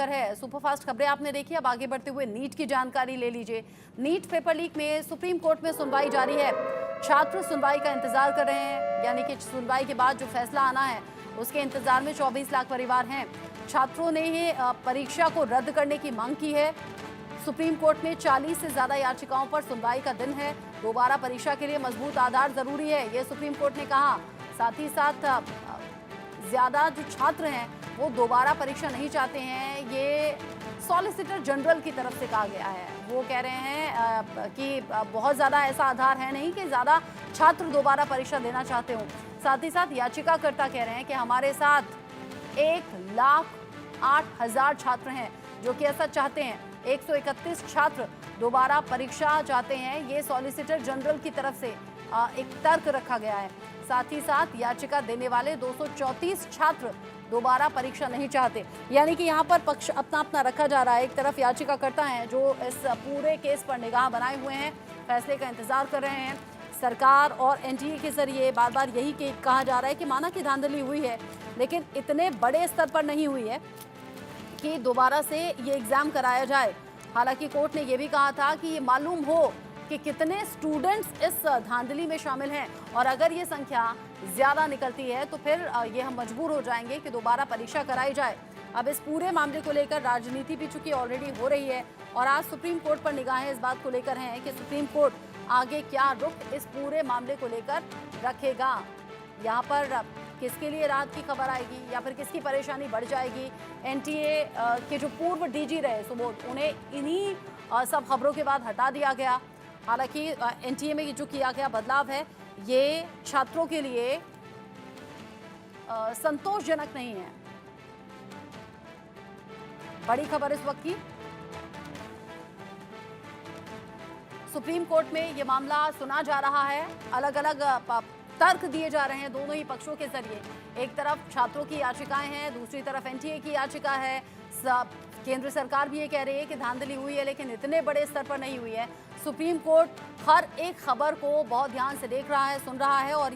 है सुपरफास्ट खबरें आपने देखी। अब आगे बढ़ते हुए नीट की जानकारी ले लीजिए। नीट पेपर लीक में सुप्रीम कोर्ट में सुनवाई जारी है। छात्र सुनवाई का इंतजार कर रहे हैं, यानी कि सुनवाई के बाद जो फैसला आना है उसके इंतजार में 24 लाख परिवार हैं। छात्रों ने ही परीक्षा को रद्द करने की मांग की है। सुप्रीम कोर्ट में 40 से ज्यादा याचिकाओं पर सुनवाई का दिन है। दोबारा परीक्षा के लिए मजबूत आधार जरूरी है, ये सुप्रीम कोर्ट ने कहा। साथ ही साथ ज्यादा जो छात्र हैं वो दोबारा परीक्षा नहीं चाहते हैं, ये सॉलिसिटर जनरल की तरफ से कहा गया है। वो कह रहे हैं कि बहुत ज़्यादा ऐसा आधार है नहीं कि ज़्यादा छात्र दोबारा परीक्षा देना चाहते हों। साथ ही साथ याचिकाकर्ता कह रहे हैं कि हमारे साथ 1,08,000 छात्र हैं जो कि ऐसा चाहते हैं। 131 छात्र दोबारा परीक्षा चाहते हैं, ये सॉलिसिटर जनरल की तरफ से एक तर्क रखा गया है। साथ ही साथ याचिका देने वाले 234 छात्र दोबारा परीक्षा नहीं चाहते, यानी कि यहाँ पर पक्ष अपना अपना रखा जा रहा है। एक तरफ याचिकाकर्ता हैं जो इस पूरे केस पर निगाह बनाए हुए हैं, फैसले का इंतजार कर रहे हैं। सरकार और एनटीए के जरिए बार बार यही कहा जा रहा है कि माना कि धांधली हुई है, लेकिन इतने बड़े स्तर पर नहीं हुई है कि दोबारा से ये एग्ज़ाम कराया जाए। हालांकि कोर्ट ने यह भी कहा था कि ये मालूम हो कि कितने स्टूडेंट्स इस धांधली में शामिल हैं, और अगर ये संख्या ज़्यादा निकलती है तो फिर ये हम मजबूर हो जाएंगे कि दोबारा परीक्षा कराई जाए। अब इस पूरे मामले को लेकर राजनीति भी चूंकि ऑलरेडी हो रही है, और आज सुप्रीम कोर्ट पर निगाहें इस बात को लेकर हैं कि सुप्रीम कोर्ट आगे क्या रुख इस पूरे मामले को लेकर रखेगा। यहाँ पर किसके लिए राहत की खबर आएगी या फिर किसकी परेशानी बढ़ जाएगी। एनटीए के जो पूर्व डीजी रहे सुबोध, उन्हें इन्हीं सब खबरों के बाद हटा दिया गया। हालांकि एनटीए में जो किया गया बदलाव है ये छात्रों के लिए संतोषजनक नहीं है। बड़ी खबर इस वक्त की, सुप्रीम कोर्ट में ये मामला सुना जा रहा है। अलग अलग तर्क दिए जा रहे हैं दोनों ही पक्षों के जरिए। एक तरफ छात्रों की याचिकाएं हैं, दूसरी तरफ एनटीए की याचिका है। केंद्र सरकार भी ये कह रही है कि धांधली हुई है, लेकिन इतने बड़े स्तर पर नहीं हुई है। सुप्रीम कोर्ट हर एक खबर को बहुत ध्यान से देख रहा है, सुन रहा है, और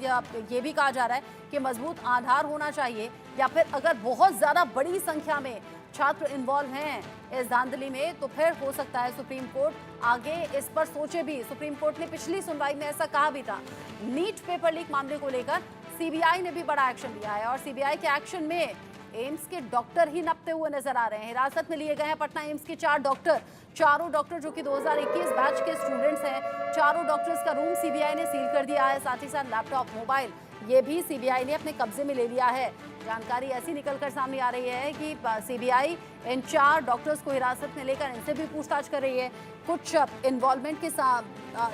ये भी कहा जा रहा है कि मजबूत आधार होना चाहिए, या फिर अगर बहुत ज़्यादा बड़ी संख्या में छात्र इन्वॉल्व हैं इस धांधली में तो फिर हो सकता है सुप्रीम कोर्ट आगे इस पर सोचे भी। सुप्रीम कोर्ट ने पिछली सुनवाई में ऐसा कहा भी था। नीट पेपर लीक मामले को लेकर सीबीआई ने भी बड़ा एक्शन लिया है, और सीबीआई के एक्शन में एम्स के डॉक्टर ही नपते हुए नजर आ रहे हैं। हिरासत में लिए गए हैं पटना एम्स के 4 डॉक्टर। चारों डॉक्टर जो कि 2021 बैच के स्टूडेंट्स हैं, चारों डॉक्टर्स का रूम सीबीआई ने सील कर दिया है। साथ ही साथ लैपटॉप, मोबाइल, ये भी सीबीआई ने अपने कब्जे में ले लिया है। जानकारी ऐसी निकलकर सामने आ रही है कि सीबीआई इन 4 डॉक्टर्स को हिरासत में लेकर इनसे भी पूछताछ कर रही है। कुछ इन्वॉल्वमेंट के साथ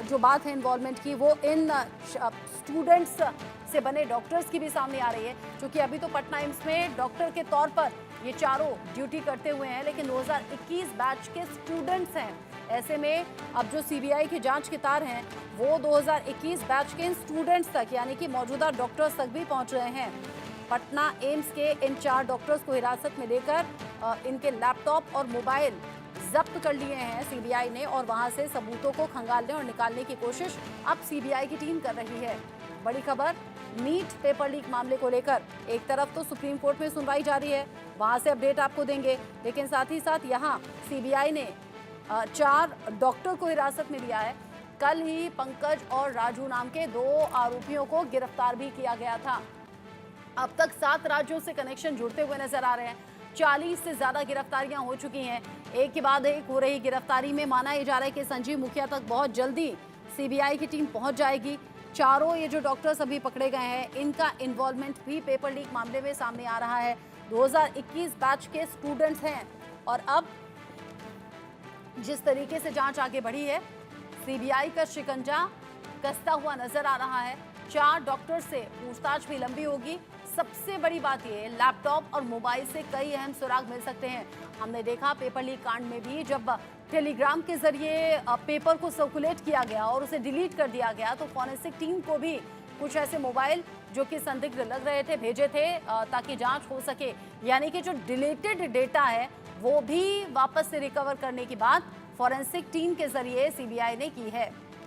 जो बात है इन्वॉल्वमेंट की, वो इन स्टूडेंट्स से बने डॉक्टर्स की भी सामने आ रही है, क्योंकि अभी तो पटना एम्स में डॉक्टर के तौर पर ये चारों ड्यूटी करते हुए हैं, लेकिन 2021 बैच के स्टूडेंट्स हैं। ऐसे में अब जो सीबीआई की जांच के तार हैं वो 2021 बैच के इन स्टूडेंट्स तक, यानी कि मौजूदा डॉक्टर्स तक भी पहुंच रहे हैं। पटना एम्स के इन 4 डॉक्टर्स को हिरासत में लेकर इनके लैपटॉप और मोबाइल जब्त कर लिए हैं सीबीआई ने, और वहां से सबूतों को खंगालने और निकालने की कोशिश अब सीबीआई की टीम कर रही है। बड़ी खबर नीट पेपर लीक मामले को लेकर, एक तरफ तो सुप्रीम कोर्ट में सुनवाई जारी है, वहां से अपडेट आपको देंगे, लेकिन साथ ही साथ यहाँ सीबीआई ने 4 डॉक्टर को हिरासत में लिया है। कल ही पंकज और राजू नाम के 2 आरोपियों को गिरफ्तार भी किया गया था। अब तक 7 राज्यों से कनेक्शन जुड़ते हुए नजर आ रहे हैं। 40 से ज्यादा गिरफ्तारियां हो चुकी हैं। एक के बाद एक हो रही गिरफ्तारी में माना यह जा रहा है कि संजीव मुखिया तक बहुत जल्दी सीबीआई की टीम पहुंच जाएगी। चारों ये जो डॉक्टर्स अभी पकड़े गए हैं, इनका इन्वॉल्वमेंट भी पेपर लीक मामले में सामने आ रहा है। 2021 बैच के स्टूडेंट्स हैं, और अब जिस तरीके से जांच आगे बढ़ी है, सीबीआई का शिकंजा कसता हुआ नजर आ रहा है। 4 डॉक्टर से पूछताछ भी लंबी होगी। सबसे बड़ी बात यह है, लैपटॉप और मोबाइल से कई अहम सुराग मिल सकते हैं। हमने देखा पेपर लीक कांड में भी, जब टेलीग्राम के जरिए पेपर को सर्कुलेट किया गया और उसे डिलीट कर दिया गया, तो फॉरेंसिक टीम को भी कुछ ऐसे मोबाइल जो कि संदिग्ध लग रहे थे भेजे थे ताकि जांच हो सके। यानी कि जो डिलीटेड डेटा है वो भी वापस से रिकवर करने की बात फॉरेंसिक टीम के जरिए सीबीआई ने की है।